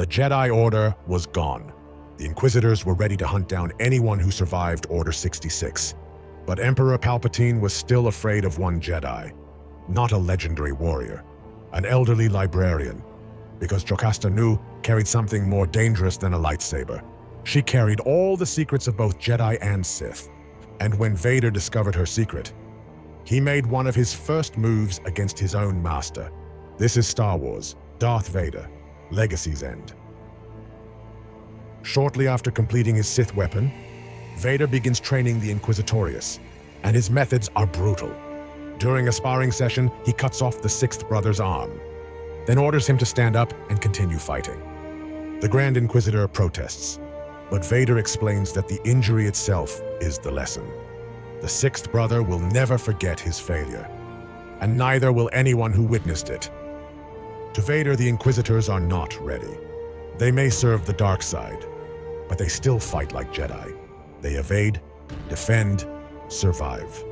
The Jedi Order was gone. The Inquisitors were ready to hunt down anyone who survived Order 66. But Emperor Palpatine was still afraid of one Jedi, not a legendary warrior, an elderly librarian, because Jocasta Nu carried something more dangerous than a lightsaber. She carried all the secrets of both Jedi and Sith. And when Vader discovered her secret, he made one of his first moves against his own master. This is Star Wars, Darth Vader, Legacy's End. Shortly after completing his Sith weapon, Vader begins training the Inquisitorius, and his methods are brutal. During a sparring session, he cuts off the sixth brother's arm, then orders him to stand up and continue fighting. The Grand Inquisitor protests, but Vader explains that the injury itself is the lesson. The sixth brother will never forget his failure, and neither will anyone who witnessed it. To Vader, the Inquisitors are not ready. They may serve the dark side, but they still fight like Jedi. They evade, defend, survive.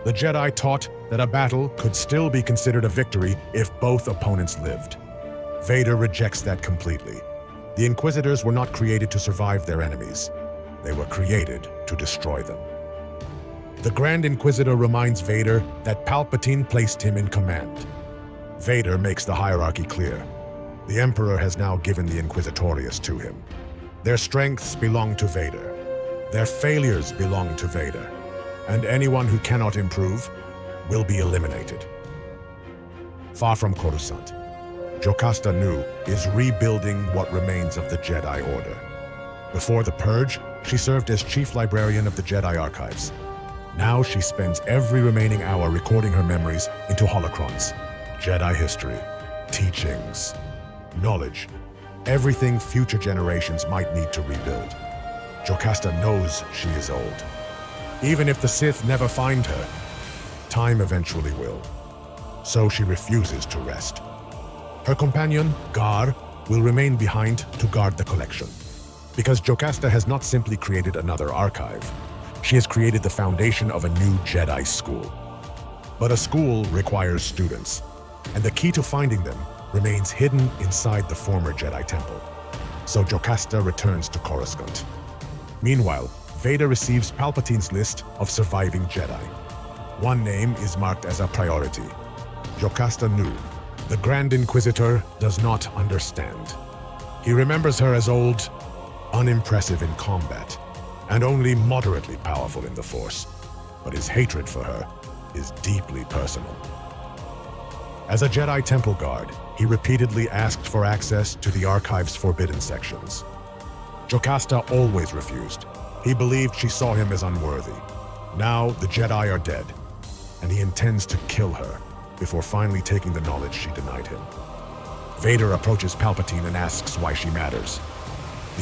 The Jedi taught that a battle could still be considered a victory if both opponents lived. Vader rejects that completely. The Inquisitors were not created to survive their enemies. They were created to destroy them. The Grand Inquisitor reminds Vader that Palpatine placed him in command. Vader makes the hierarchy clear. The Emperor has now given the Inquisitorius to him. Their strengths belong to Vader. Their failures belong to Vader. And anyone who cannot improve will be eliminated. Far from Coruscant, Jocasta Nu is rebuilding what remains of the Jedi Order. Before the Purge, she served as Chief Librarian of the Jedi Archives. Now she spends every remaining hour recording her memories into holocrons. Jedi history, teachings, knowledge, everything future generations might need to rebuild. Jocasta knows she is old. Even if the Sith never find her, time eventually will. So she refuses to rest. Her companion, Gar, will remain behind to guard the collection. Because Jocasta has not simply created another archive, she has created the foundation of a new Jedi school. But a school requires students, and the key to finding them remains hidden inside the former Jedi Temple. So Jocasta returns to Coruscant. Meanwhile, Vader receives Palpatine's list of surviving Jedi. One name is marked as a priority: Jocasta Nu. The Grand Inquisitor does not understand. He remembers her as old, unimpressive in combat, and only moderately powerful in the Force. But his hatred for her is deeply personal. As a Jedi Temple guard, he repeatedly asked for access to the Archive's forbidden sections. Jocasta always refused. He believed she saw him as unworthy. Now the Jedi are dead, and he intends to kill her before finally taking the knowledge she denied him. Vader approaches Palpatine and asks why she matters.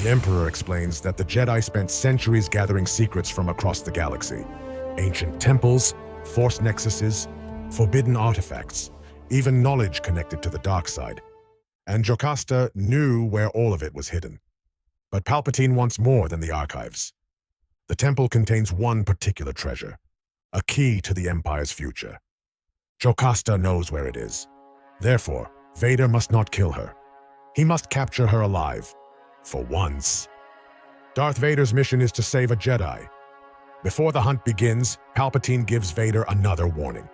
The Emperor explains that the Jedi spent centuries gathering secrets from across the galaxy. Ancient temples, Force nexuses, forbidden artifacts, even knowledge connected to the dark side. And Jocasta knew where all of it was hidden. But Palpatine wants more than the archives. The temple contains one particular treasure, a key to the Empire's future. Jocasta knows where it is. Therefore, Vader must not kill her. He must capture her alive, for once. Darth Vader's mission is to save a Jedi. Before the hunt begins, Palpatine gives Vader another warning.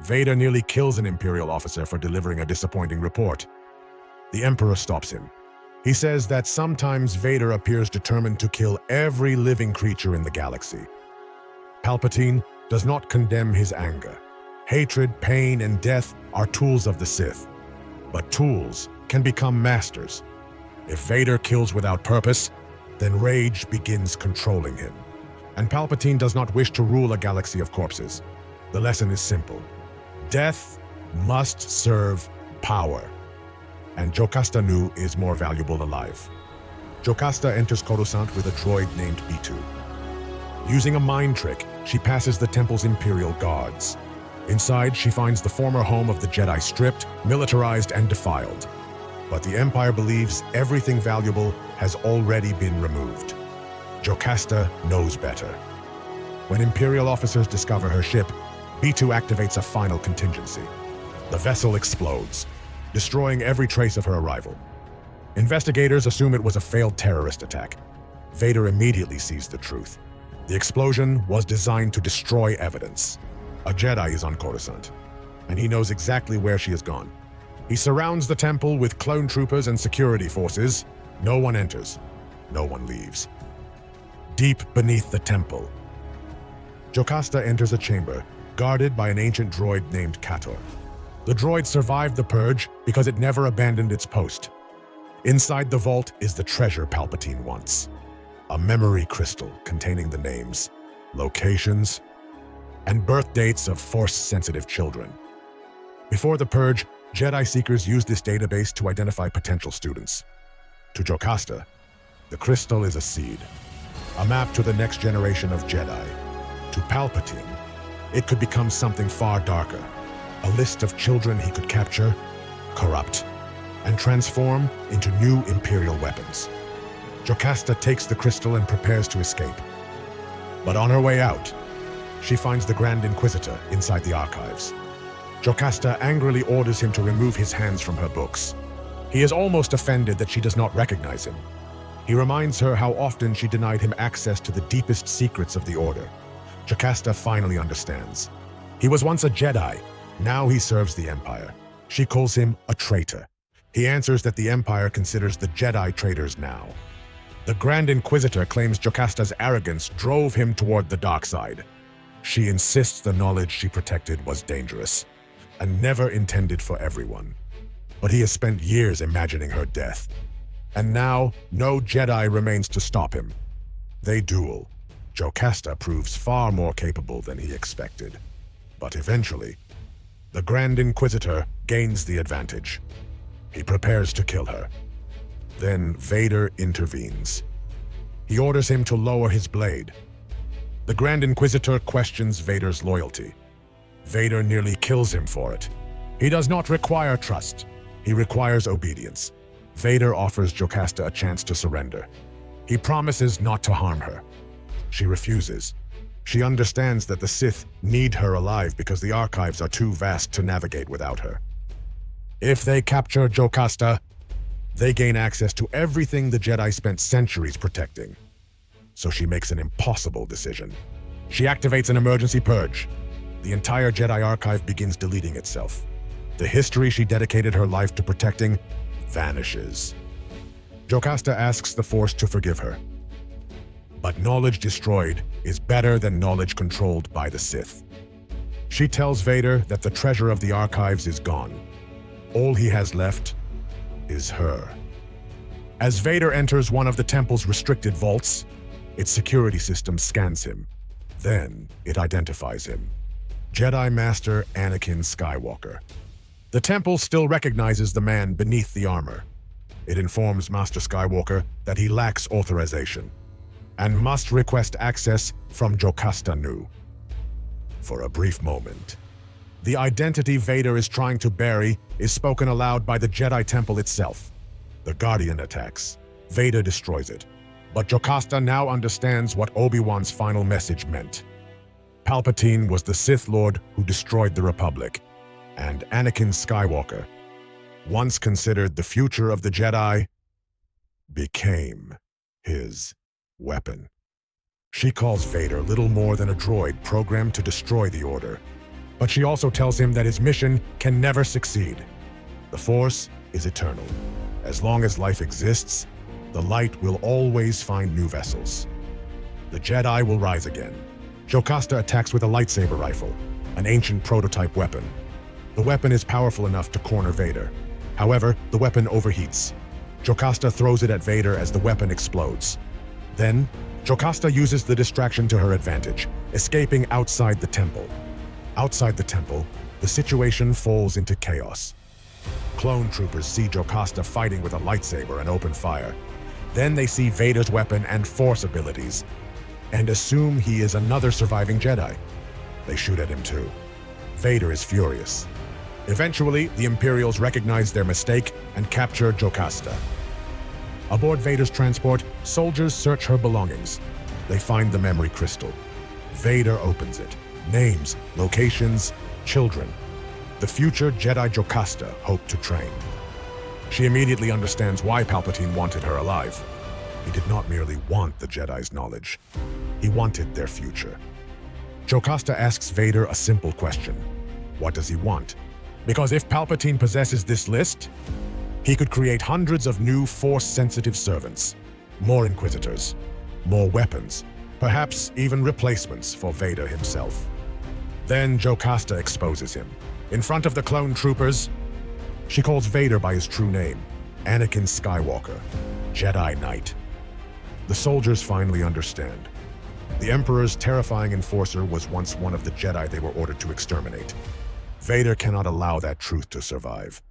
Vader nearly kills an Imperial officer for delivering a disappointing report. The Emperor stops him. He says that sometimes Vader appears determined to kill every living creature in the galaxy. Palpatine does not condemn his anger. Hatred, pain, and death are tools of the Sith. But tools can become masters. If Vader kills without purpose, then rage begins controlling him. And Palpatine does not wish to rule a galaxy of corpses. The lesson is simple. Death must serve power. And Jocasta Nu is more valuable alive. Jocasta enters Coruscant with a droid named B2. Using a mind trick, she passes the temple's Imperial guards. Inside, she finds the former home of the Jedi stripped, militarized, and defiled. But the Empire believes everything valuable has already been removed. Jocasta knows better. When Imperial officers discover her ship, B2 activates a final contingency. The vessel explodes, destroying every trace of her arrival. Investigators assume it was a failed terrorist attack. Vader immediately sees the truth. The explosion was designed to destroy evidence. A Jedi is on Coruscant, and he knows exactly where she has gone. He surrounds the temple with clone troopers and security forces. No one enters. No one leaves. Deep beneath the temple, Jocasta enters a chamber guarded by an ancient droid named Kator. The droid survived the purge because it never abandoned its post. Inside the vault is the treasure Palpatine wants. A memory crystal containing the names, locations, and birth dates of Force-sensitive children. Before the purge, Jedi Seekers used this database to identify potential students. To Jocasta, the crystal is a seed, a map to the next generation of Jedi. To Palpatine, it could become something far darker, a list of children he could capture, corrupt, and transform into new Imperial weapons. Jocasta takes the crystal and prepares to escape. But on her way out, she finds the Grand Inquisitor inside the archives. Jocasta angrily orders him to remove his hands from her books. He is almost offended that she does not recognize him. He reminds her how often she denied him access to the deepest secrets of the Order. Jocasta finally understands. He was once a Jedi. Now he serves the Empire. She calls him a traitor. He answers that the Empire considers the Jedi traitors now. The Grand Inquisitor claims Jocasta's arrogance drove him toward the dark side. She insists the knowledge she protected was dangerous and never intended for everyone. But he has spent years imagining her death. And now, no Jedi remains to stop him. They duel. Jocasta proves far more capable than he expected. But eventually, the Grand Inquisitor gains the advantage. He prepares to kill her. Then Vader intervenes. He orders him to lower his blade. The Grand Inquisitor questions Vader's loyalty. Vader nearly kills him for it. He does not require trust. He requires obedience. Vader offers Jocasta a chance to surrender. He promises not to harm her. She refuses. She understands that the Sith need her alive because the archives are too vast to navigate without her. If they capture Jocasta, they gain access to everything the Jedi spent centuries protecting. So she makes an impossible decision. She activates an emergency purge. The entire Jedi Archive begins deleting itself. The history she dedicated her life to protecting vanishes. Jocasta asks the Force to forgive her. But knowledge destroyed is better than knowledge controlled by the Sith. She tells Vader that the treasure of the archives is gone. All he has left is her. As Vader enters one of the temple's restricted vaults, its security system scans him. Then it identifies him. Jedi Master Anakin Skywalker. The temple still recognizes the man beneath the armor. It informs Master Skywalker that he lacks authorization and must request access from Jocasta Nu. For a brief moment, the identity Vader is trying to bury is spoken aloud by the Jedi Temple itself. The Guardian attacks. Vader destroys it. But Jocasta now understands what Obi-Wan's final message meant. Palpatine was the Sith Lord who destroyed the Republic, and Anakin Skywalker, once considered the future of the Jedi, became his weapon. She calls Vader little more than a droid programmed to destroy the Order, but she also tells him that his mission can never succeed. The Force is eternal. As long as life exists, the light will always find new vessels. The Jedi will rise again. Jocasta attacks with a lightsaber rifle, an ancient prototype weapon. The weapon is powerful enough to corner Vader. However, the weapon overheats. Jocasta throws it at Vader as the weapon explodes. Then, Jocasta uses the distraction to her advantage, escaping outside the temple. Outside the temple, the situation falls into chaos. Clone troopers see Jocasta fighting with a lightsaber and open fire. Then they see Vader's weapon and Force abilities, and assume he is another surviving Jedi. They shoot at him too. Vader is furious. Eventually, the Imperials recognize their mistake and capture Jocasta. Aboard Vader's transport, soldiers search her belongings. They find the memory crystal. Vader opens it. Names, locations, children. The future Jedi Jocasta hoped to train. She immediately understands why Palpatine wanted her alive. He did not merely want the Jedi's knowledge. He wanted their future. Jocasta asks Vader a simple question. What does he want? Because if Palpatine possesses this list, he could create hundreds of new Force-sensitive servants, more Inquisitors, more weapons, perhaps even replacements for Vader himself. Then Jocasta exposes him. In front of the clone troopers, she calls Vader by his true name, Anakin Skywalker, Jedi Knight. The soldiers finally understand. The Emperor's terrifying enforcer was once one of the Jedi they were ordered to exterminate. Vader cannot allow that truth to survive.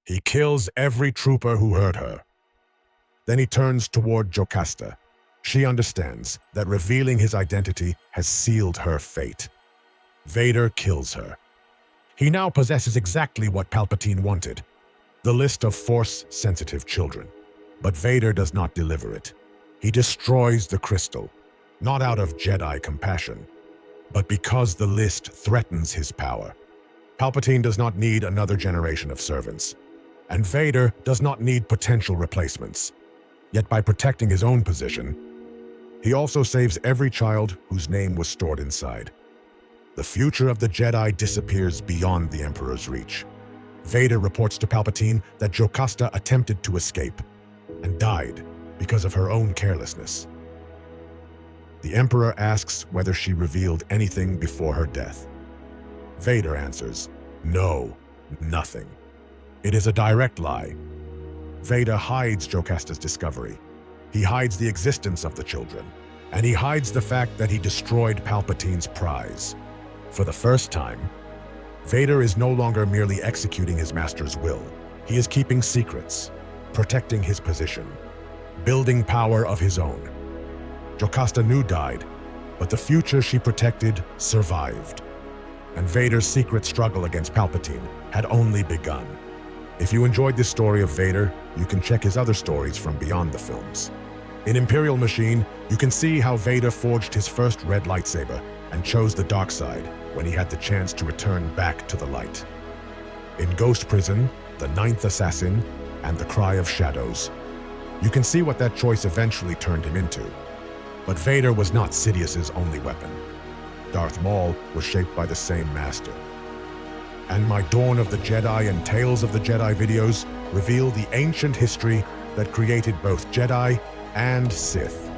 He kills every trooper who hurt her. Then he turns toward Jocasta. She understands that revealing his identity has sealed her fate. Vader kills her. He now possesses exactly what Palpatine wanted, the list of Force-sensitive children. But Vader does not deliver it. He destroys the crystal, not out of Jedi compassion, but because the list threatens his power. Palpatine does not need another generation of servants, and Vader does not need potential replacements. Yet by protecting his own position, he also saves every child whose name was stored inside. The future of the Jedi disappears beyond the Emperor's reach. Vader reports to Palpatine that Jocasta attempted to escape and died because of her own carelessness. The Emperor asks whether she revealed anything before her death. Vader answers, "No, nothing." It is a direct lie. Vader hides Jocasta's discovery. He hides the existence of the children, and he hides the fact that he destroyed Palpatine's prize. For the first time, Vader is no longer merely executing his master's will. He is keeping secrets, protecting his position, building power of his own. Jocasta Nu died, but the future she protected survived. And Vader's secret struggle against Palpatine had only begun. If you enjoyed this story of Vader, you can check his other stories from beyond the films. In Imperial Machine, you can see how Vader forged his first red lightsaber and chose the dark side when he had the chance to return back to the light. In Ghost Prison, The Ninth Assassin, and The Cry of Shadows, you can see what that choice eventually turned him into. But Vader was not Sidious's only weapon. Darth Maul was shaped by the same master. And my Dawn of the Jedi and Tales of the Jedi videos reveal the ancient history that created both Jedi and Sith.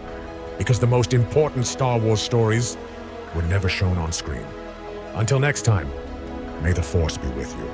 Because the most important Star Wars stories were never shown on screen. Until next time, may the Force be with you.